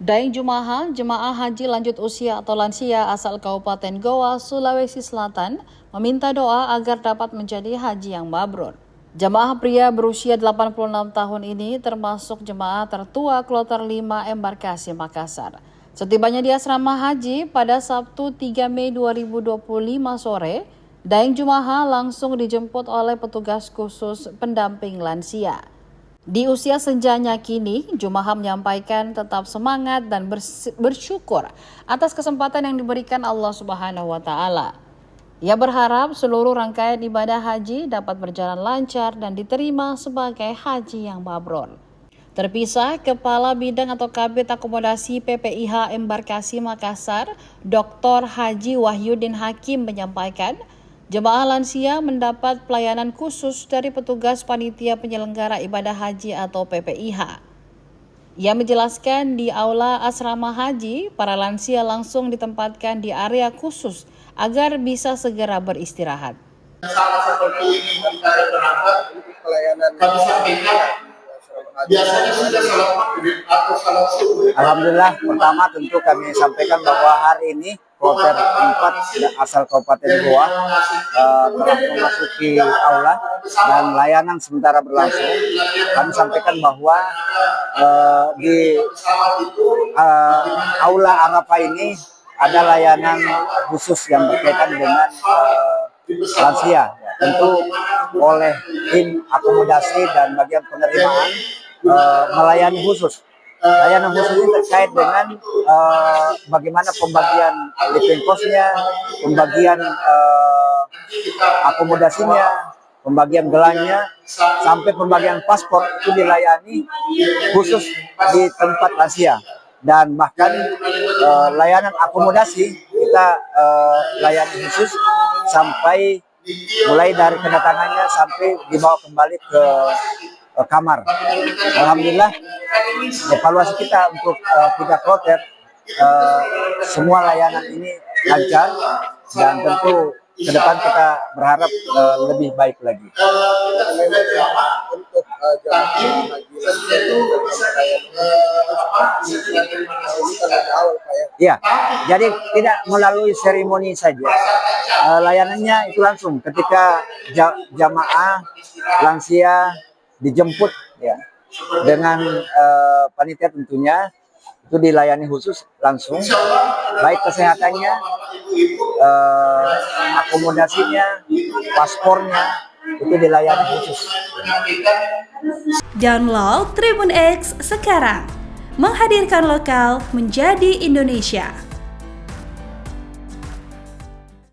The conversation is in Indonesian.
Daeng Jumaha, jemaah haji lanjut usia atau lansia asal Kabupaten Goa, Sulawesi Selatan, meminta doa agar dapat menjadi haji yang mabrur. Jemaah pria berusia 86 tahun ini termasuk jemaah tertua kloter 5 embarkasi Makassar. Setibanya di asrama haji pada Sabtu 3 Mei 2025 sore, Daeng Jumaha langsung dijemput oleh petugas khusus pendamping lansia. Di usia senjanya kini, Jumaha menyampaikan tetap semangat dan bersyukur atas kesempatan yang diberikan Allah Subhanahu wa Ta'ala. Ia berharap seluruh rangkaian ibadah haji dapat berjalan lancar dan diterima sebagai haji yang mabrur. Terpisah, Kepala Bidang atau Kabit Akomodasi PPIH Embarkasi Makassar, Dr. Haji Wahyudin Hakim menyampaikan, jemaah lansia mendapat pelayanan khusus dari petugas panitia penyelenggara ibadah haji atau PPIH. Ia menjelaskan di aula asrama haji, para lansia langsung ditempatkan di area khusus agar bisa segera beristirahat. Sama seperti ini kita berangkat pelayanan kami sampaikan biasanya sudah salat maghrib atau salat subuh. Alhamdulillah, pertama tentu kami sampaikan bahwa hari ini kloter 4 asal Kabupaten Goa telah memasuki aula dan layanan sementara berlangsung. Kami sampaikan bahwa di aula Arafah ini ada layanan khusus yang berkaitan dengan lansia, tentu oleh tim akomodasi dan bagian penerimaan melayani khusus. Layanan khusus ini terkait dengan bagaimana pembagian living cost-nya, pembagian akomodasinya, pembagian gelannya, sampai pembagian paspor itu dilayani khusus di tempat lansia. Dan bahkan layanan akomodasi kita layani khusus sampai mulai dari kedatangannya sampai dibawa kembali ke kamar. Alhamdulillah, evaluasi kita untuk 3 kloter, semua layanan ini lancar dan tentu ke depan kita berharap lebih baik lagi. Untuk Ya, jadi tidak melalui seremoni saja. Layanannya itu langsung ketika jamaah lansia dijemput ya dengan panitia tentunya itu dilayani khusus langsung, baik kesehatannya, akomodasinya, paspornya itu dilayani khusus. Download Tribun X sekarang, menghadirkan lokal menjadi Indonesia.